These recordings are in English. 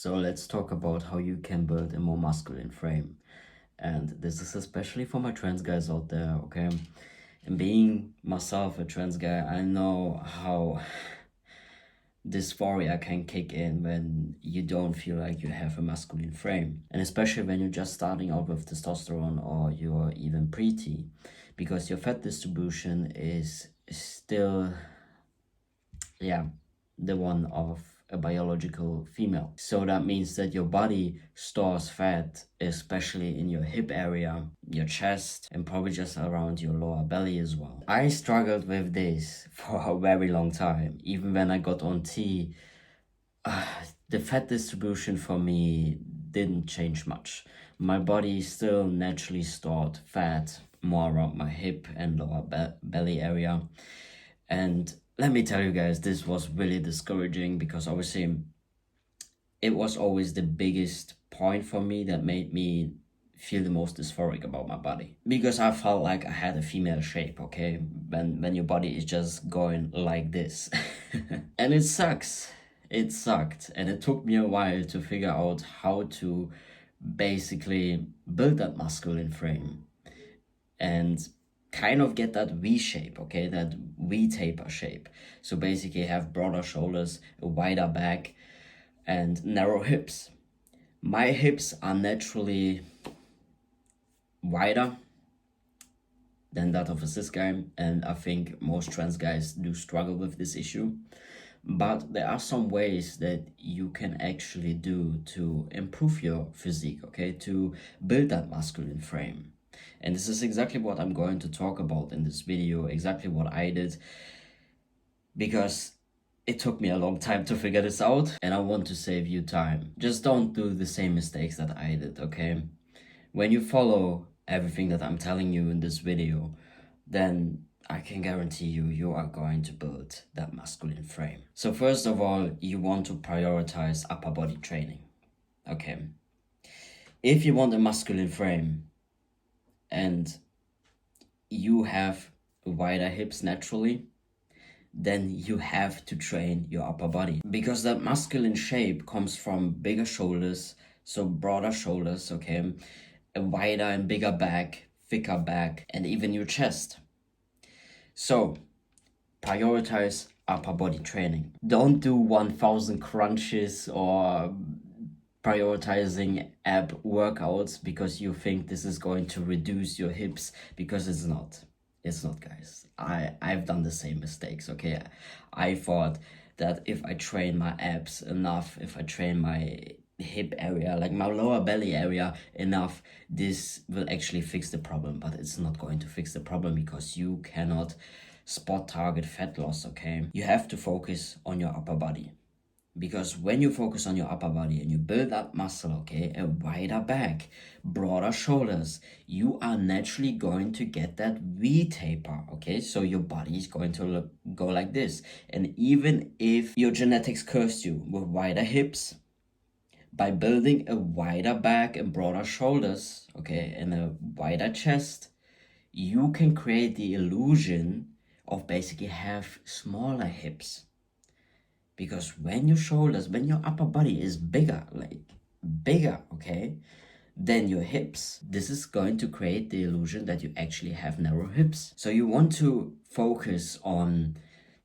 So let's talk about how you can build a more masculine frame. And this is especially for my trans guys out there, okay? And being myself a trans guy, I know how dysphoria can kick in when you don't feel like you have a masculine frame. And especially when you're just starting out with testosterone or you're even pre-T, because your fat distribution is still, the one of a biological female. So that means that your body stores fat, especially in your hip area, your chest, and probably just around your lower belly as well. I struggled with this for a very long time. Even when I got on T, the fat distribution for me didn't change much. My body still naturally stored fat more around my hip and lower belly area. And let me tell you guys, this was really discouraging because obviously it was always the biggest point for me that made me feel the most dysphoric about my body, because I felt like I had a female shape, okay, when your body is just going like this. And it sucks. It sucked, and it took me a while to figure out how to basically build that masculine frame and kind of get that V shape, okay, that V taper shape. So basically have broader shoulders, a wider back, and narrow hips. My hips are naturally wider than that of a cis guy, and I think most trans guys do struggle with this issue. But there are some ways that you can actually do to improve your physique, okay, to build that masculine frame. And this is exactly what I'm going to talk about in this video, exactly what I did, because it took me a long time to figure this out and I want to save you time. Just don't do the same mistakes that I did, okay? When you follow everything that I'm telling you in this video, then I can guarantee you are going to build that masculine frame. So first of all, you want to prioritize upper body training, okay? If you want a masculine frame and you have wider hips naturally, then you have to train your upper body, because that masculine shape comes from bigger shoulders, so broader shoulders, okay, a wider and bigger back, thicker back, and even your chest. So prioritize upper body training. Don't do 1000 crunches or prioritizing ab workouts because you think this is going to reduce your hips, because it's not. It's not, guys. I've done the same mistakes, okay? I thought that if I train my abs enough, if I train my hip area, like my lower belly area enough, this will actually fix the problem. But it's not going to fix the problem, because you cannot spot target fat loss, okay? You have to focus on your upper body. Because when you focus on your upper body and you build up muscle, okay, a wider back, broader shoulders, you are naturally going to get that V taper, okay? So your body is going to go like this. And even if your genetics cursed you with wider hips, by building a wider back and broader shoulders, okay, and a wider chest, you can create the illusion of basically have smaller hips. Because when your shoulders, when your upper body is bigger, okay, than your hips, this is going to create the illusion that you actually have narrow hips. So you want to focus on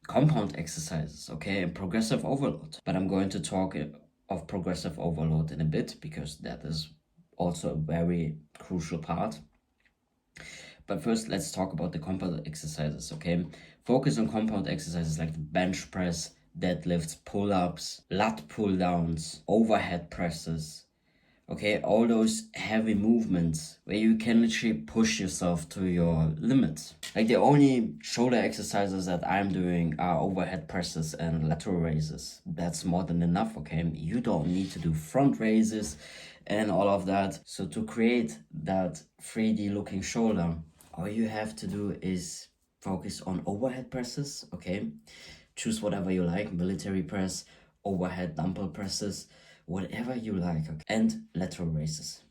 compound exercises, okay, and progressive overload. But I'm going to talk of progressive overload in a bit, because that is also a very crucial part. But first, let's talk about the compound exercises, okay? Focus on compound exercises like the bench press, deadlifts, pull-ups, lat pull-downs, overhead presses, okay? All those heavy movements where you can literally push yourself to your limits. Like the only shoulder exercises that I'm doing are overhead presses and lateral raises. That's more than enough, okay? You don't need to do front raises and all of that. So to create that 3D looking shoulder, all you have to do is focus on overhead presses, okay? Choose whatever you like, military press, overhead dumbbell presses, whatever you like, okay? And lateral raises,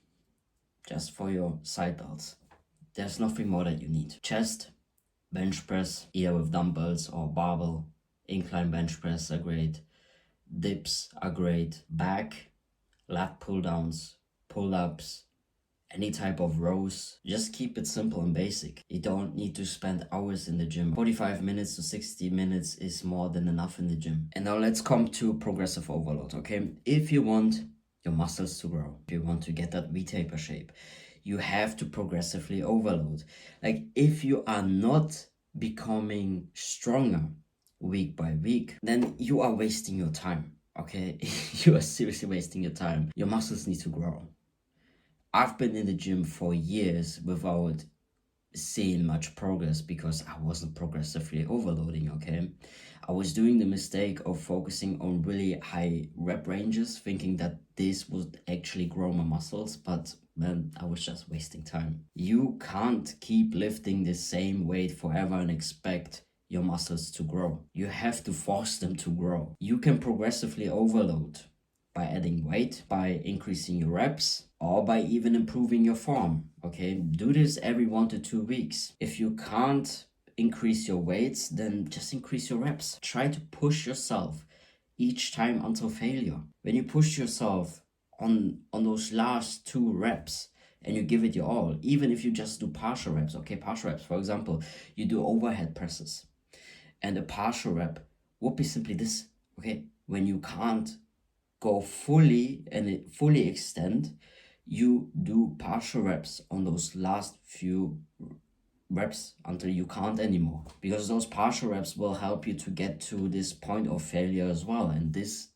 just for your side delts. There's nothing more that you need. Chest, bench press, either with dumbbells or barbell. Incline bench press are great. Dips are great. Back, lat pull downs, pull ups, any type of rows. Just keep it simple and basic. You don't need to spend hours in the gym. 45 minutes to 60 minutes is more than enough in the gym. And now let's come to progressive overload, okay? If you want your muscles to grow, if you want to get that V-taper shape, you have to progressively overload. Like, if you are not becoming stronger week by week, then you are wasting your time, okay? You are seriously wasting your time. Your muscles need to grow. I've been in the gym for years without seeing much progress because I wasn't progressively overloading, okay? I was doing the mistake of focusing on really high rep ranges, thinking that this would actually grow my muscles, but man, I was just wasting time. You can't keep lifting the same weight forever and expect your muscles to grow. You have to force them to grow. You can progressively overload by adding weight, by increasing your reps, or by even improving your form, okay? Do this every 1 to 2 weeks. If you can't increase your weights, then just increase your reps. Try to push yourself each time until failure. When you push yourself on those last 2 reps and you give it your all, even if you just do partial reps, okay? Partial reps, for example, you do overhead presses, and a partial rep would be simply this, okay? When you can't go fully and fully extend, you do partial reps on those last few reps until you can't anymore, because those partial reps will help you to get to this point of failure as well, and this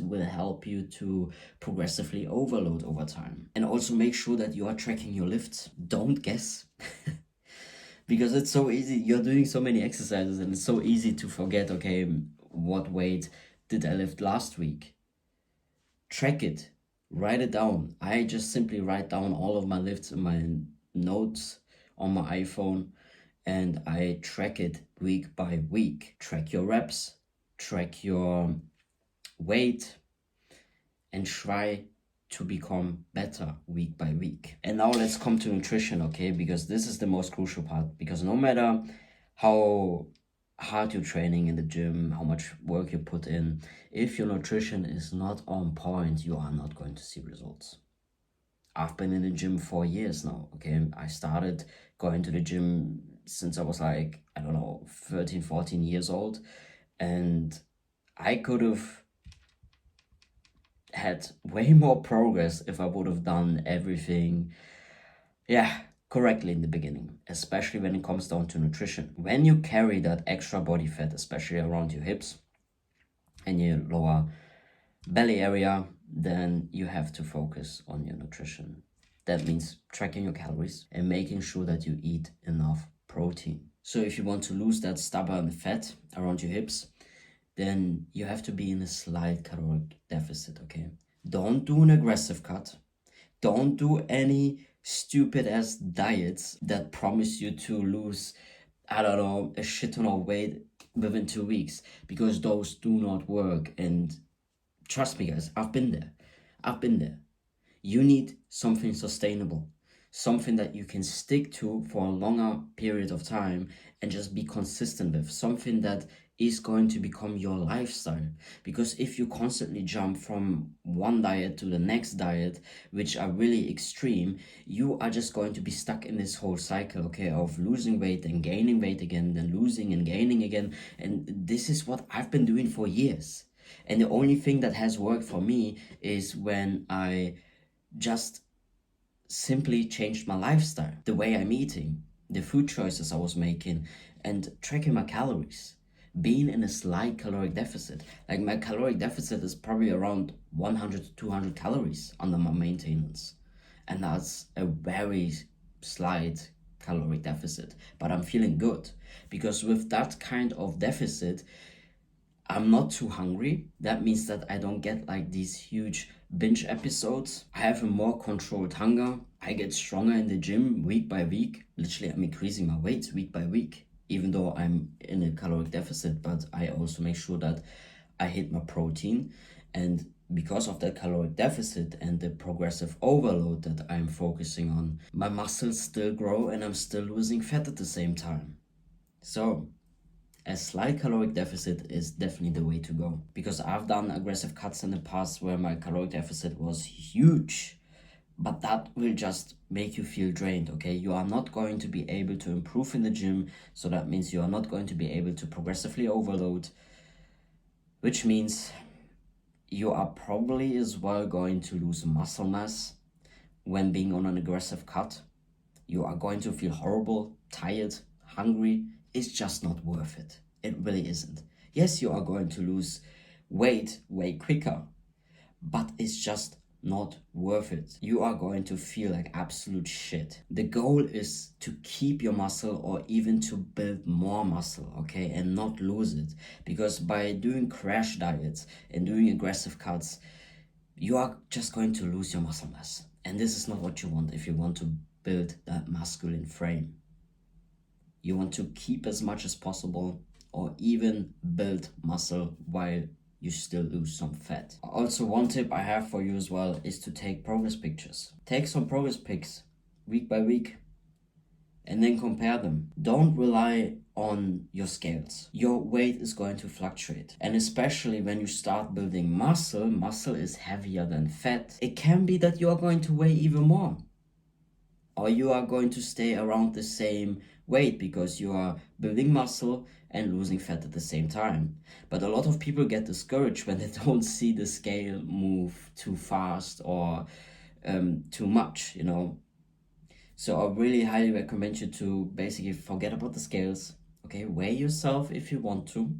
will help you to progressively overload over time. And also make sure that you are tracking your lifts. Don't guess. Because it's so easy, you're doing so many exercises and it's so easy to forget, okay, what weight did I lift last week? Track it, write it down. I just simply write down all of my lifts in my notes on my iPhone, and I track it week by week. Track your reps, track your weight, and try to become better week by week. And now let's come to nutrition, okay? Because this is the most crucial part. Because no matter how hard you're training in the gym, how much work you put in, if your nutrition is not on point, you are not going to see results. I've been in the gym for years now, okay? I started going to the gym since I was like, I don't know, 13, 14 years old. And I could have had way more progress if I would have done everything, correctly in the beginning, especially when it comes down to nutrition. When you carry that extra body fat, especially around your hips and your lower belly area, then you have to focus on your nutrition. That means tracking your calories and making sure that you eat enough protein. So if you want to lose that stubborn fat around your hips, then you have to be in a slight caloric deficit, okay? Don't do an aggressive cut. Don't do any stupid ass diets that promise you to lose, I don't know, a shit ton of weight within 2 weeks, because those do not work. And trust me, guys, I've been there. You need something sustainable, something that you can stick to for a longer period of time and just be consistent with, something that is going to become your lifestyle. Because if you constantly jump from one diet to the next diet, which are really extreme, you are just going to be stuck in this whole cycle, okay, of losing weight and gaining weight again, then losing and gaining again. And this is what I've been doing for years. And the only thing that has worked for me is when I just simply changed my lifestyle, the way I'm eating, the food choices I was making, and tracking my calories, being in a slight caloric deficit. Like, my caloric deficit is probably around 100 to 200 calories under my maintenance, and that's a very slight caloric deficit, but I'm feeling good, because with that kind of deficit, I'm not too hungry. That means that I don't get like these huge binge episodes. I have a more controlled hunger. I get stronger in the gym week by week. Literally, I'm increasing my weight week by week, even though I'm in a caloric deficit, but I also make sure that I hit my protein. And because of that caloric deficit and the progressive overload that I'm focusing on, my muscles still grow and I'm still losing fat at the same time. So a slight caloric deficit is definitely the way to go. Because I've done aggressive cuts in the past where my caloric deficit was huge, but that will just make you feel drained, okay? You are not going to be able to improve in the gym, so that means you are not going to be able to progressively overload, which means you are probably as well going to lose muscle mass when being on an aggressive cut. You are going to feel horrible, tired, hungry. It's just not worth it. It really isn't. Yes, you are going to lose weight way quicker, but it's just not worth it. You are going to feel like absolute shit. The goal is to keep your muscle or even to build more muscle, okay, and not lose it. Because by doing crash diets and doing aggressive cuts, you are just going to lose your muscle mass. And this is not what you want if you want to build that masculine frame. You want to keep as much as possible or even build muscle while you still lose some fat. Also, one tip I have for you as well is to take progress pictures. Take some progress pics week by week and then compare them. Don't rely on your scales. Your weight is going to fluctuate. And especially when you start building muscle is heavier than fat. It can be that you are going to weigh even more. Or you are going to stay around the same weight because you are building muscle and losing fat at the same time. But a lot of people get discouraged when they don't see the scale move too fast or too much, you know. So I really highly recommend you to basically forget about the scales, okay? Weigh yourself if you want to.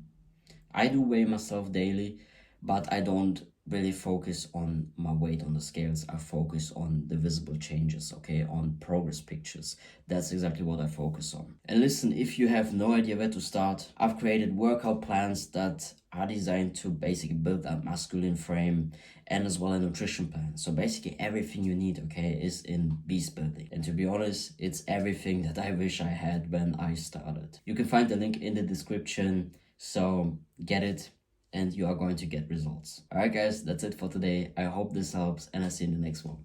I do weigh myself daily, but I don't really focus on my weight on the scales. I focus on the visible changes, okay, on progress pictures. That's exactly what I focus on. And listen, if you have no idea where to start, I've created workout plans that are designed to basically build that masculine frame and as well a nutrition plan. So basically everything you need, okay, is in Beast Building. And to be honest, it's everything that I wish I had when I started. You can find the link in the description, so get it and you are going to get results. Alright guys, that's it for today. I hope this helps and I'll see you in the next one.